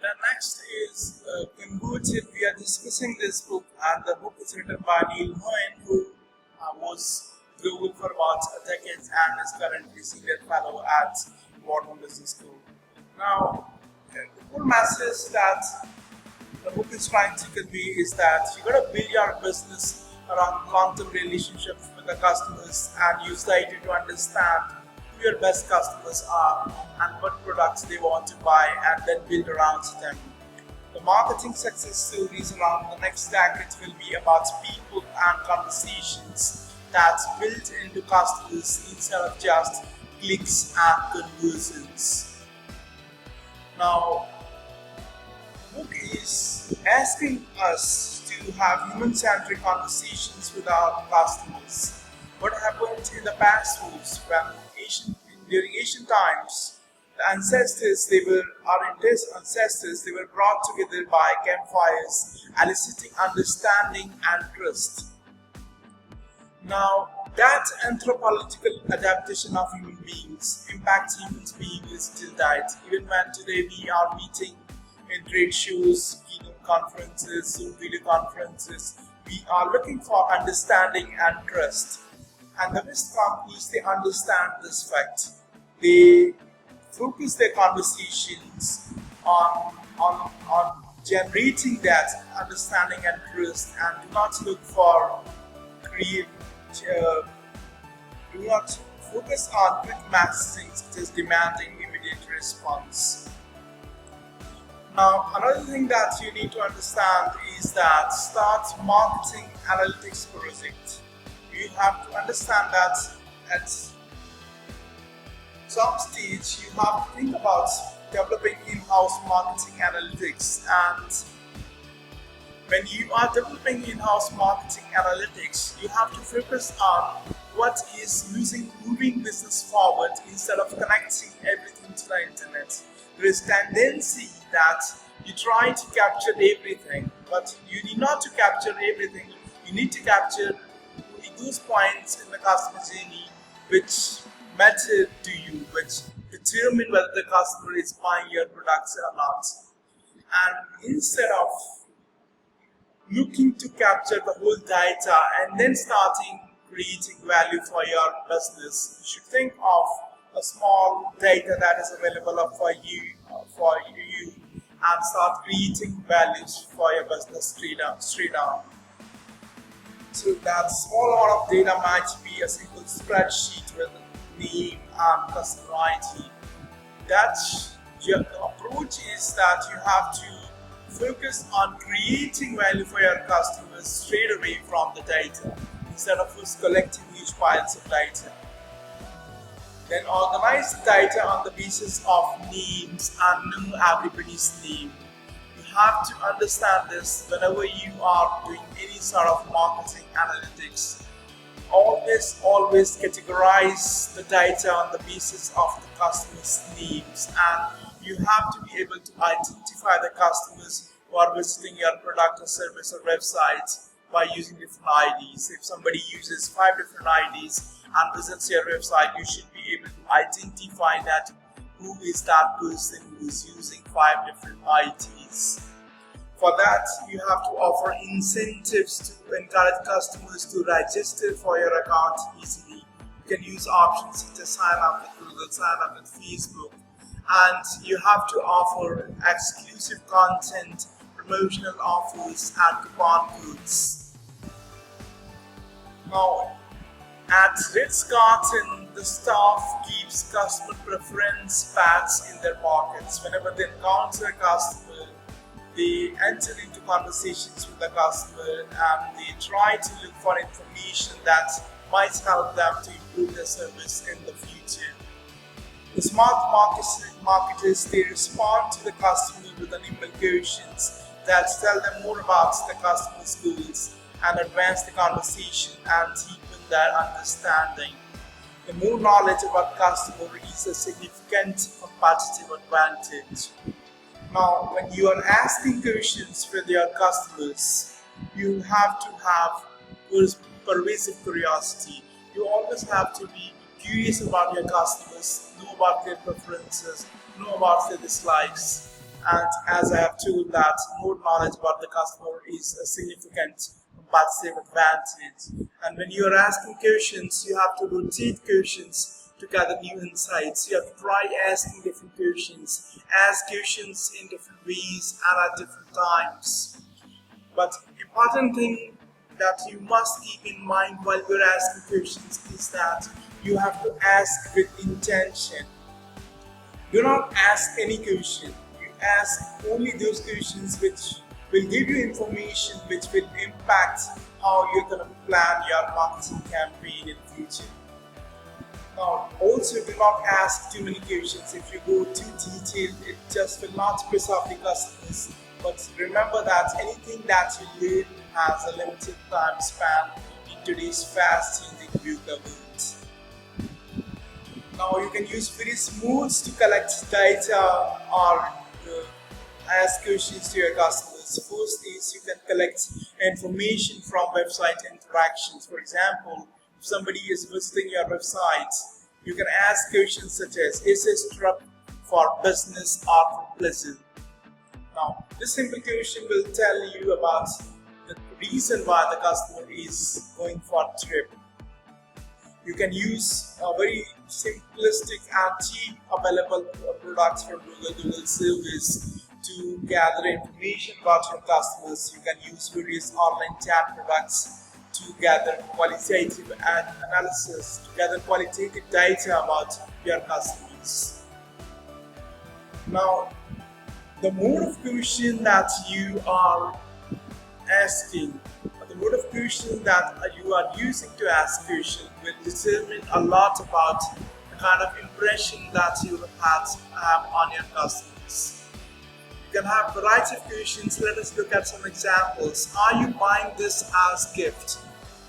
The next is Converted. We are discussing this book, and the book is written by Neil Hoyne, who was global for about a decade and is currently senior fellow at Wharton Business School. Now, the core message that the book is trying to convey is that you got to build your business around long-term relationships with the customers and use data to understand who your best customers are and what products they want to buy, and then build around them. The marketing success stories around the next decade will be about people and conversations that's built into customers instead of just clicks and conversions. Now, the book is asking us to have human-centric conversations with our customers. What happened in the past was during ancient times, the ancestors, our ancestors, they were brought together by campfires, eliciting understanding and trust. Now, that anthropological adaptation of human beings impacts human beings till date. Even when today we are meeting in trade shows, keynote conferences, Zoom video conferences, we are looking for understanding and trust. And the best companies, they understand this fact. They focus their conversations on generating that understanding and trust, and do not look for create do not focus on quick messaging such as demanding immediate response. Now, another thing that you need to understand is that start marketing analytics project. You have to understand that at some stage you have to think about developing in-house marketing analytics, and when you are developing in-house marketing analytics, you have to focus on what is moving business forward instead of connecting everything to the internet. There is tendency that you try to capture everything, but you need not to capture everything. You need to capture only those points in the customer journey which matter to you, which determine whether the customer is buying your products or not. And instead of looking to capture the whole data and then starting creating value for your business, you should think of a small data that is available for you, and start creating values for your business straight on. So that small amount of data might be a simple spreadsheet with name and customer ID. The approach is that you have to focus on creating value for your customers straight away from the data instead of just collecting huge piles of data. Then organize the data on the basis of names and know everybody's name. You have to understand this whenever you are doing any sort of marketing analytics. Always categorize the data on the basis of the customer's names, and you have to be able to identify the customers who are visiting your product or service or website by using different IDs. If somebody uses 5 different IDs and visits your website, you should be able to identify that who is that person who is using 5 different IDs. For that, you have to offer incentives to encourage customers to register for your account easily. You can use options such as sign up with Google, sign up with Facebook, and you have to offer exclusive content, promotional offers, and coupon codes. Now, at Ritz-Carlton, the staff keeps customer preference pads in their pockets. Whenever they encounter a customer, they enter into conversations with the customer and they try to look for information that might help them to improve their service in the future. The smart marketers, they respond to the customer with the nimble questions that tell them more about the customer's goals and advance the conversation and deepen their understanding. The more knowledge about customer is a significant competitive advantage. Now, when you are asking questions with your customers, you have to have pervasive curiosity. You always have to be curious about your customers, know about their preferences, know about their dislikes, And as I have told that more knowledge about the customer is a significant competitive advantage. And when you are asking questions, you have to rotate questions to gather new insights. You have to try asking different questions, ask questions in different ways and at different times. But important thing that you must keep in mind while you're asking questions is that you have to ask with intention. Do not ask any question. You ask only those questions which will give you information which will impact how you're going to plan your marketing campaign in the future. Now, also do not ask too many questions. If you go too detailed, it just will not piss off the customers. But remember that anything that you learn has a limited time span in today's fast-changing VUCA world. Now, you can use various modes to collect data or ask questions to your customers. First is you can collect information from website interactions. For example, if somebody is visiting your website, you can ask questions such as, is this trip for business or for pleasure? Now, this simple question will tell you about the reason why the customer is going for a trip. You can use a very simplistic and cheap available products from Google service to gather information about your customers. You can use various online chat products to gather qualitative analysis, to gather qualitative data about your customers. Now, the mode of question that you are asking, the mode of question that you are using to ask question will determine a lot about the kind of impression that you have on your customers. You can have a variety of questions. Let us look at some examples. Are you buying this as gift?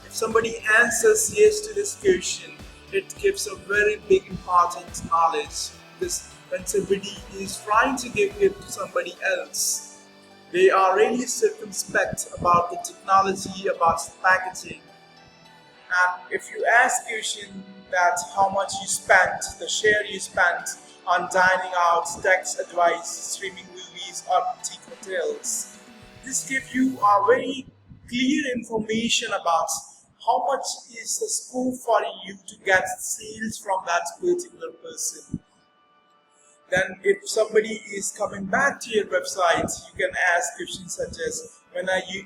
If somebody answers yes to this question, it gives a very big important knowledge, because when somebody is trying to give gift to somebody else, they are really circumspect about the technology, about the packaging. And if you ask question that how much you spent, the share you spent on dining out, tax advice, streaming movies, or boutique hotels, this gives you a very clear information about how much is the scope for you to get sales from that particular person. Then if somebody is coming back to your website, you can ask questions such as, when are you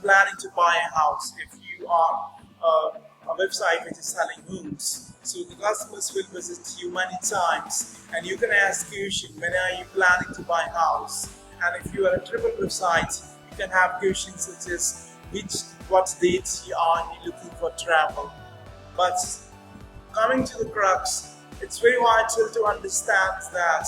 planning to buy a house? If you are a website which is selling homes, so the customers will visit you many times, and you can ask question, when are you planning to buy a house? And if you are a travel website, you can have questions such as, what dates you are looking for travel. But coming to the crux, it's very vital to understand that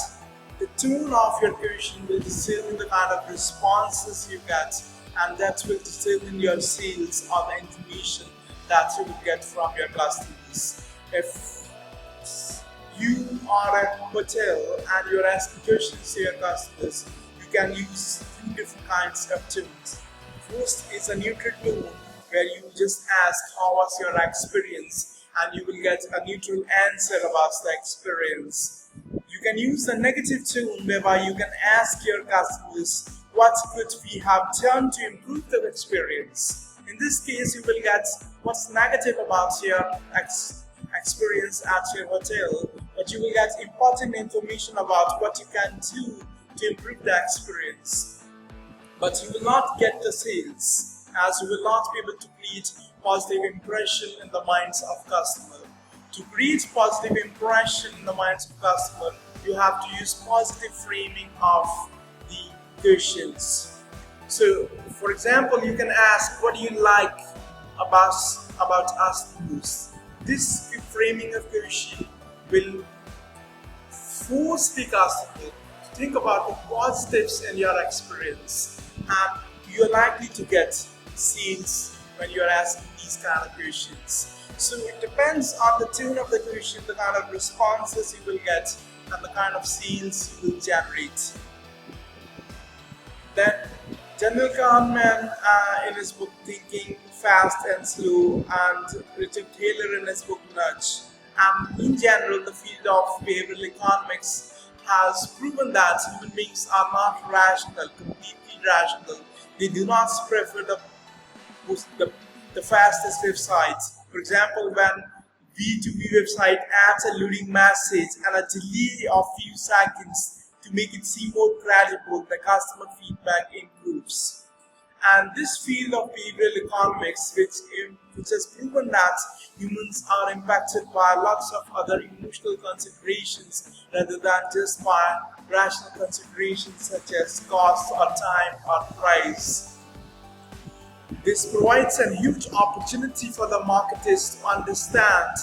the tone of your question will determine the kind of responses you get, and that will determine your sales or the information that you will get from your customers. If you are a hotel and you're asking questions to your customers, you can use two different kinds of tones. First is a neutral tone, where you just ask how was your experience, and you will get a neutral answer about the experience. You can use a negative tone, whereby you can ask your customers what could we have done to improve their experience. In this case, you will get what's negative about your experience at your hotel, but you will get important information about what you can do to improve the experience. But you will not get the sales, as you will not be able to create positive impression in the minds of customer. To create positive impression in the minds of customer, you have to use positive framing of the questions. So, for example, you can ask, what do you like about us most? This framing of question will force the customer to think about the positives in your experience, and you're likely to get sales when you're asking these kind of questions. So it depends on the tone of the question, the kind of responses you will get, and the kind of sales you will generate. Then Daniel Kahneman in his book Thinking Fast and Slow, and Richard Taylor in his book Nudge, and in general the field of behavioral economics has proven that human beings are not rational, completely rational. They do not prefer the, the fastest websites. For example, when B2B website adds a loading message and a delay of few seconds to make it seem more credible, the customer feedback improves. And this field of behavioral economics, which has proven that humans are impacted by lots of other emotional considerations rather than just by rational considerations such as cost or time or price. This provides a huge opportunity for the marketers to understand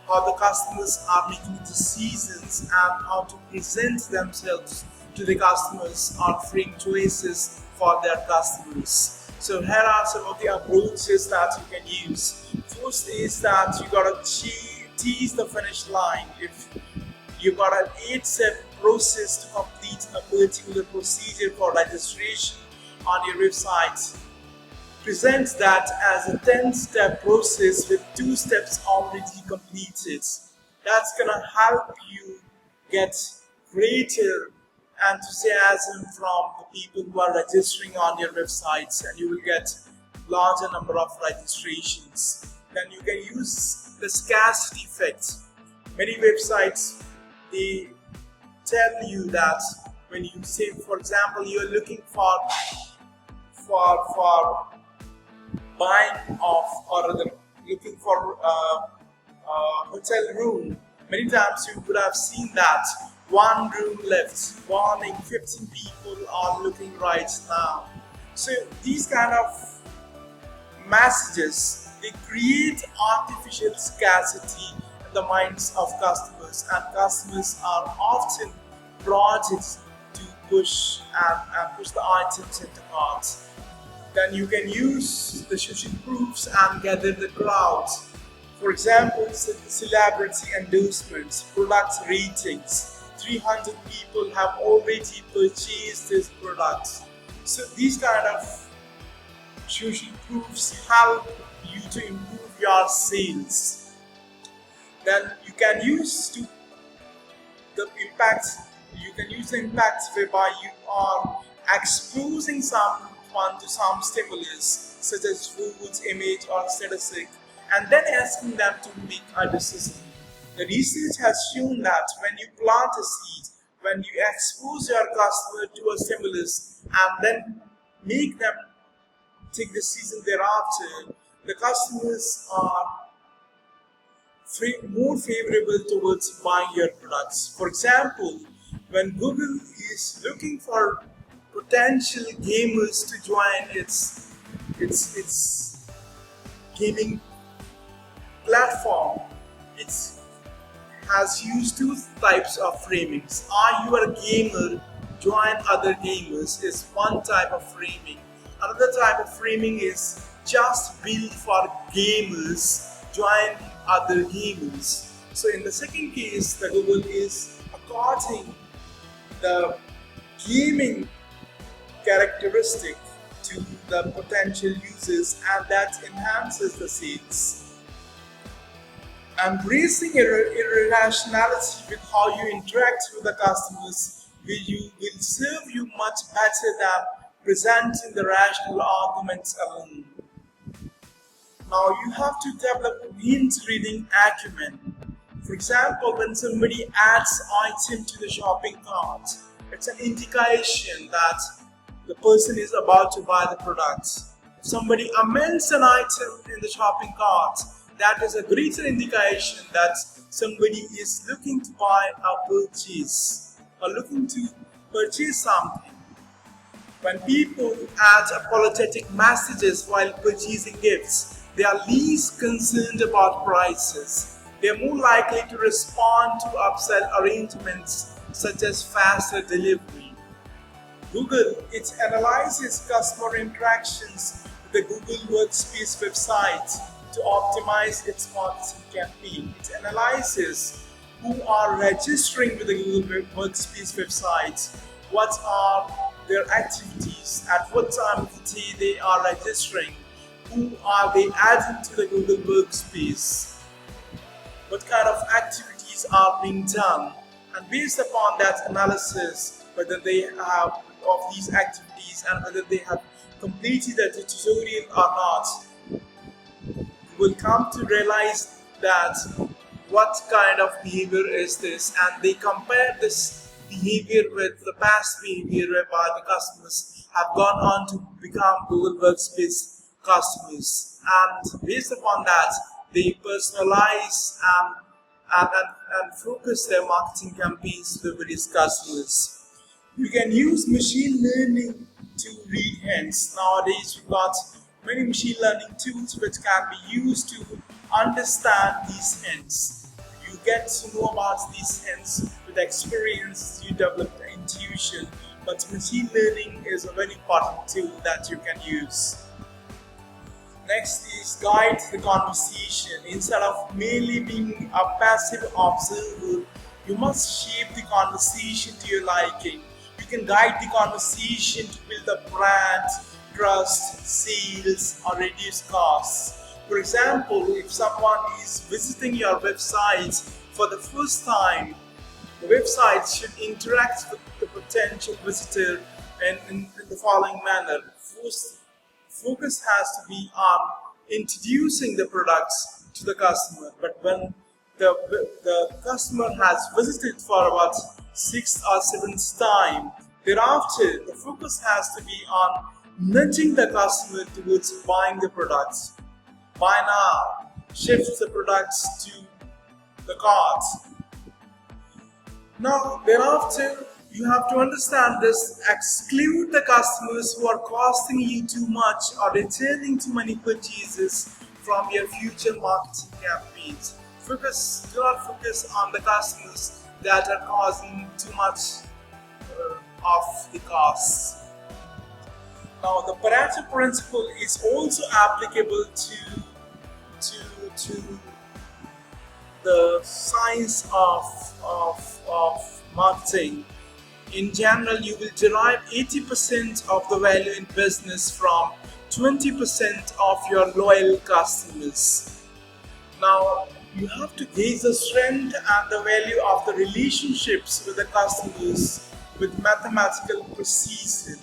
how the customers are making decisions and how to present themselves to the customers, offering choices for their customers. So here are some of the approaches that you can use. First is that you gotta tease the finish line. If you got an 8-step process to complete a particular procedure for registration on your website, present that as a 10-step process with 2 steps already completed. That's gonna help you get greater enthusiasm from the people who are registering on your websites, and you will get larger number of registrations. Then you can use the scarcity effect. Many websites, they tell you that when you say, for example, you're looking for buying of, or rather looking for a hotel room, many times you would have seen that one room left, warning 15 people are looking right now. So these kind of messages, they create artificial scarcity in the minds of customers, and customers are often prodded to push the items into carts. Then you can use the social proofs and gather the crowds. For example, celebrity endorsements, product ratings. 300 people have already purchased this product. So these kind of social proofs help you to improve your sales. Then you can use the impact whereby you are exposing someone to some stimulus such as food, image or statistic, and then asking them to make a decision. The research has shown that when you plant a seed, when you expose your customer to a stimulus and then make them take the decision thereafter, the customers are more favorable towards buying your products. For example, when Google is looking for potential gamers to join its gaming platform, it has used 2 types of framings. Are you a gamer? Join other gamers is one type of framing. Another type of framing is just built for gamers, join other gamers. So in the second case, the Google is according the gaming characteristic to the potential users, and that enhances the sales. Embracing irrationality with how you interact with the customers will serve you much better than presenting the rational arguments alone. Now you have to develop hint reading acumen. For example, when somebody adds item to the shopping cart, it's an indication that the person is about to buy the product. If somebody amends an item in the shopping cart, that is a greater indication that somebody is looking to buy a purchase or looking to purchase something. When people add apologetic messages while purchasing gifts, they are least concerned about prices. They are more likely to respond to upsell arrangements such as faster delivery. Google, it analyzes customer interactions with the Google Workspace website to optimize its marketing campaign. It analyzes who are registering with the Google Workspace website, what are their activities, at what time of the day they are registering, who are they adding to the Google Workspace, what kind of activities are being done. And based upon that analysis, whether they have of these activities and whether they have completed the tutorial or not, will come to realize that what kind of behavior is this, and they compare this behavior with the past behavior whereby the customers have gone on to become Google Workspace customers, and based upon that they personalize and focus their marketing campaigns to the various customers. You can use machine learning to read hints. Nowadays, we've got many machine learning tools which can be used to understand these hints. You get to know about these hints with experience, you develop the intuition, but machine learning is a very important tool that you can use. Next is guide the conversation. Instead of merely being a passive observer, you must shape the conversation to your liking. You can guide the conversation to build a brand, trust, sales, or reduce costs. For example, if someone is visiting your website for the first time, the website should interact with the potential visitor in the following manner. First, focus has to be on introducing the products to the customer, but when the customer has visited for about 6th or 7th time, thereafter the focus has to be on nudging the customer towards buying the products. Buy now, shift the products to the cart. Now, thereafter, you have to understand this. Exclude the customers who are costing you too much or returning too many purchases from your future marketing campaigns. Do not focus on the customers that are causing too much of the costs. Now, the Pareto principle is also applicable to the science of marketing. In general, you will derive 80% of the value in business from 20% of your loyal customers. Now, you have to gauge the strength and the value of the relationships with the customers with mathematical precision.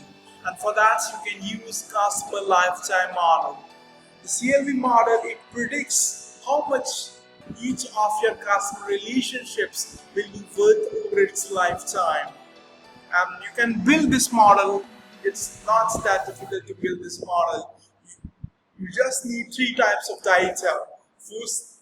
And for that, you can use customer lifetime model. The CLV model, it predicts how much each of your customer relationships will be worth over its lifetime. And you can build this model. It's not that difficult to build this model. You just need 3 types of data. First,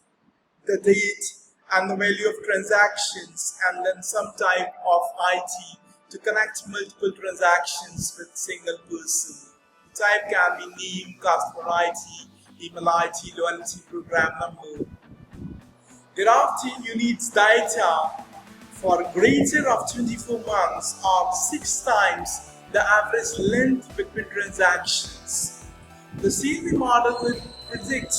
the date and the value of transactions, and then some type of IT to connect multiple transactions with single person. The type can be name, customer ID, email ID, loyalty program number. Thereafter, you need data for greater of 24 months or 6 times the average length between transactions. The CLV model will predict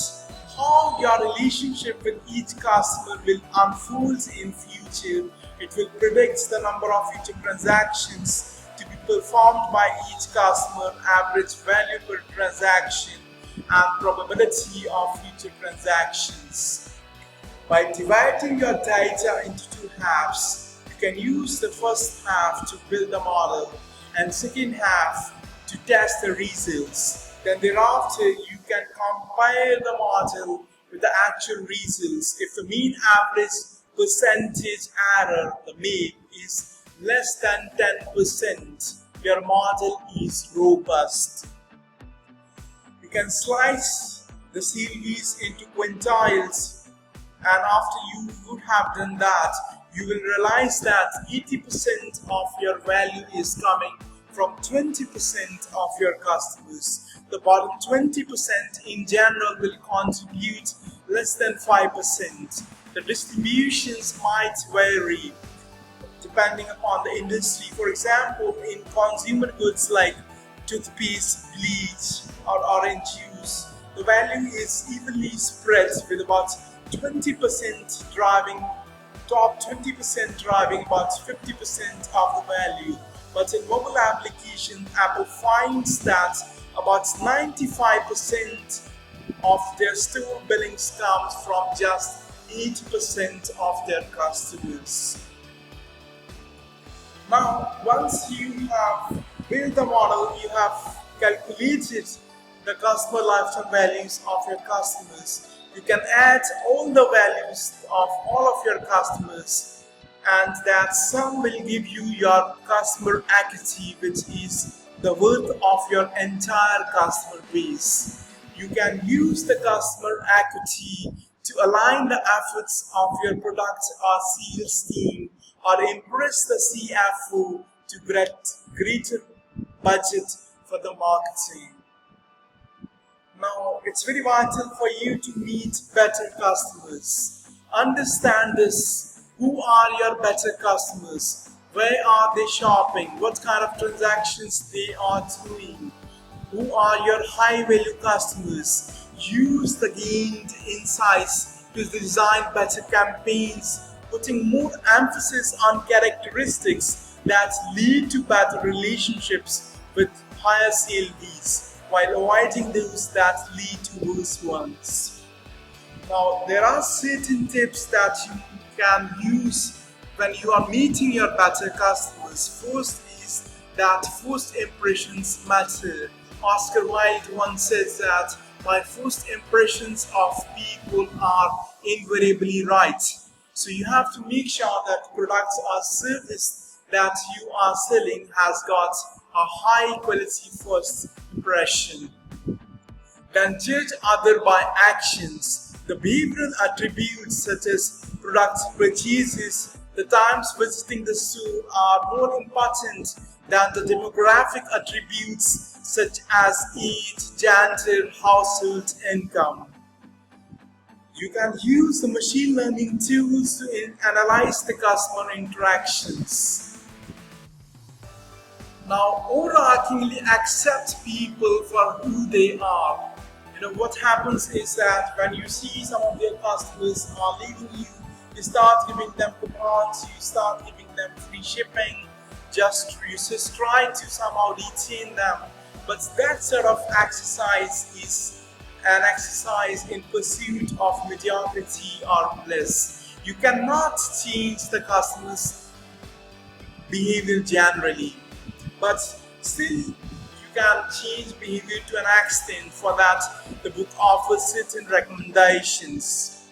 how your relationship with each customer will unfold in future. It will predict the number of future transactions to be performed by each customer, average value per transaction, and probability of future transactions. By dividing your data into 2 halves, you can use the first half to build the model and second half to test the results. Then thereafter, you can compare the model with the actual results. If the mean average percentage error, the mean, is less than 10%, your model is robust. You can slice the CLVs into quintiles, and after you would have done that, you will realize that 80% of your value is coming from 20% of your customers. The bottom 20% in general will contribute less than 5%. The distributions might vary depending upon the industry. For example, in consumer goods like toothpaste, bleach, or orange juice, the value is evenly spread with about 20% driving, top 20% driving about 50% of the value. But in mobile application, Apple finds that about 95% of their store billings comes from just 8% of their customers. Now, once you have built the model, you have calculated the customer lifetime values of your customers. You can add all the values of all of your customers, and that sum will give you your customer equity, which is the worth of your entire customer base. You can use the customer equity to align the efforts of your product or sales team or impress the CFO to get greater budget for the marketing. Now, it's very vital for you to meet better customers. Understand this. Who are your better customers? Where are they shopping? What kind of transactions they are doing? Who are your high value customers? Use the gained insights to design better campaigns, putting more emphasis on characteristics that lead to better relationships with higher CLVs, while avoiding those that lead to worse ones. Now, there are certain tips that you can use when you are meeting your better customers. First is that first impressions matter. Oscar Wilde once said that my first impressions of people are invariably right. So you have to make sure that products or service that you are selling has got a high quality first impression. Then judge other by actions. The behavioral attributes such as product purchases, the times visiting the store are more important than the demographic attributes such as age, gender, household income. You can use the machine learning tools to analyze the customer interactions. Now, overarchingly accept people for who they are. What happens is that when you see some of their customers are leaving you, you start giving them coupons, you start giving them free shipping, you just try to somehow retain them. But that sort of exercise is an exercise in pursuit of mediocrity or bliss. You cannot change the customer's behavior generally, but still you can change behavior to an extent. For that, the book offers certain recommendations.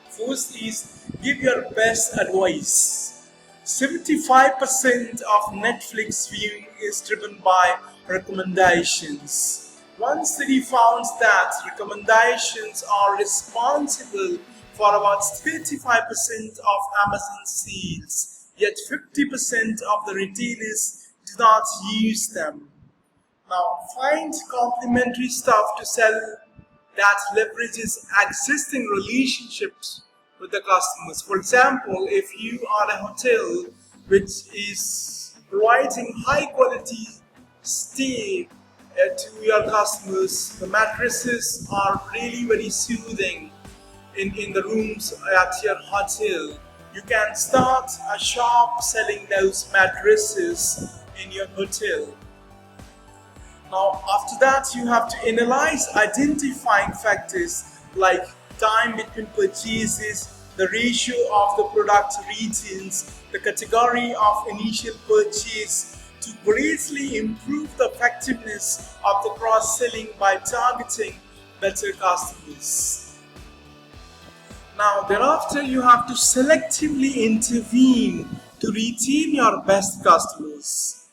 First is give your best advice. 75% of Netflix viewing is driven by recommendations. One study found that recommendations are responsible for about 35% of Amazon sales, yet 50% of the retailers do not use them. Now, find complementary stuff to sell that leverages existing relationships with the customers. For example, if you are a hotel which is providing high quality stay to your customers, the mattresses are really very soothing in the rooms at your hotel. You can start a shop selling those mattresses in your hotel. Now, after that, you have to analyze identifying factors like time between purchases, the ratio of the product regions, the category of initial purchase to greatly improve the effectiveness of the cross-selling by targeting better customers. Now, thereafter, you have to selectively intervene to retain your best customers.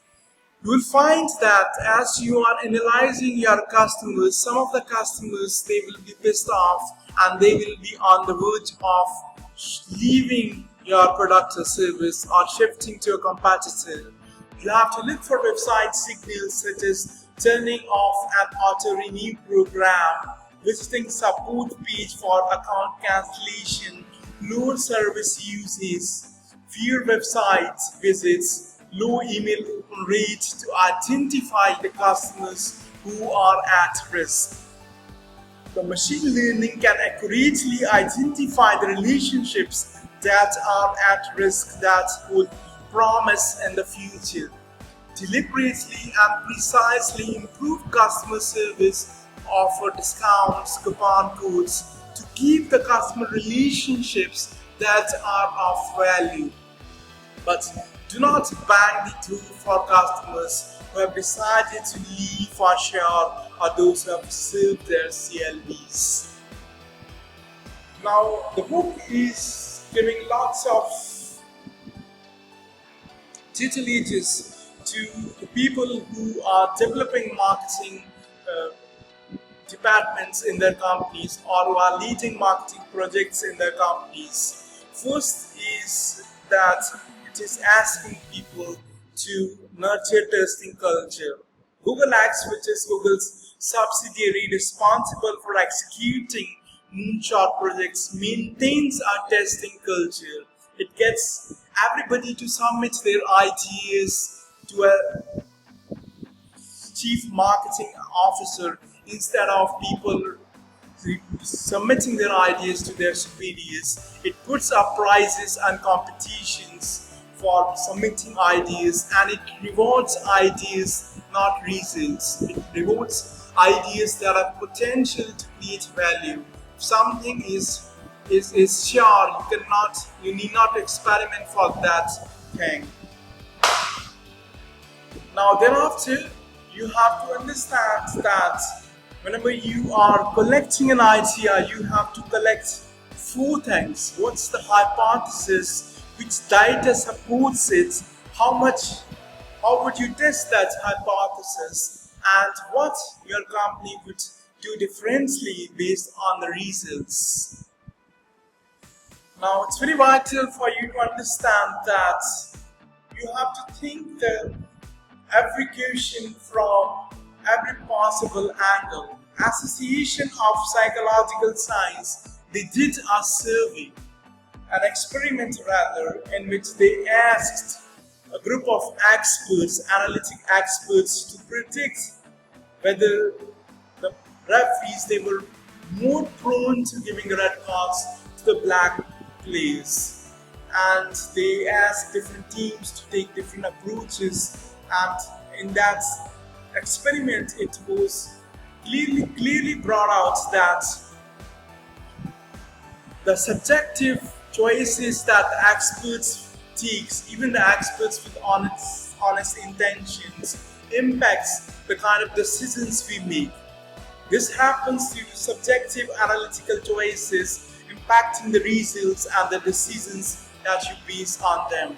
You will find that as you are analyzing your customers, some of the customers, they will be pissed off and they will be on the verge of leaving your product or service or shifting to a competitor. You have to look for website signals such as turning off an auto-renew program, visiting support page for account cancellation, lower service usage, fewer website visits, low email open rate to identify the customers who are at risk. The machine learning can accurately identify the relationships that are at risk that would promise in the future. Deliberately and precisely improve customer service, offer discounts, coupon codes to keep the customer relationships that are of value. But Do not bang the door for customers who have decided to leave for sure or those who have served their CLBs. Now, the book is giving lots of tutelages to the people who are developing marketing departments in their companies or who are leading marketing projects in their companies. First is that it is asking people to nurture testing culture. Google X, which is Google's subsidiary responsible for executing moonshot projects, maintains a testing culture. It gets everybody to submit their ideas to a chief marketing officer instead of people submitting their ideas to their superiors. It puts up prizes and competitions for submitting ideas, and it rewards ideas, not results. It rewards ideas that have potential to create value. If something is sure, you need not experiment for that thing. Now thereafter, you have to understand that whenever you are collecting an idea, you have to collect four things. What's the hypothesis? Which data supports it? How would you test that hypothesis? And what your company would do differently based on the results. Now, it's very vital for you to understand that you have to think the every question from every possible angle. Association of Psychological Science, they did a survey, an experiment rather, in which they asked a group of experts, analytic experts, to predict whether the referees, they were more prone to giving red cards to the black players. And they asked different teams to take different approaches, and in that experiment it was clearly brought out that the subjective choices that the experts take, even the experts with honest intentions, impacts the kind of decisions we make. This happens due to subjective analytical choices impacting the results and the decisions that you base on them.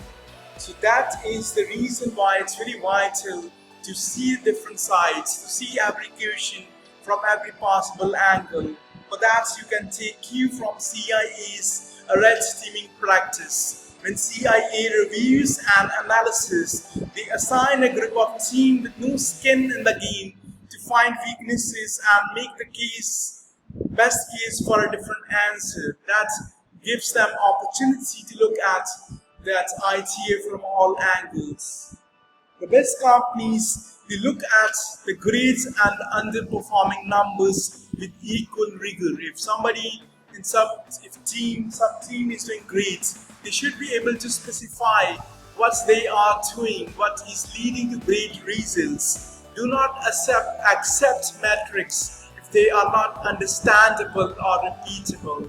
So that is the reason why it's very vital to see different sides, to see every question from every possible angle. For that, you can take cue from CIA's red teaming practice. When CIA reviews an analysis, they assign a group of team with no skin in the game to find weaknesses and make the best case for a different answer. That gives them opportunity to look at that idea from all angles. The best companies, they look at the grades and underperforming numbers with equal rigor. If somebody in some team is doing great, they should be able to specify what they are doing, what is leading to great results. Do not accept metrics if they are not understandable or repeatable.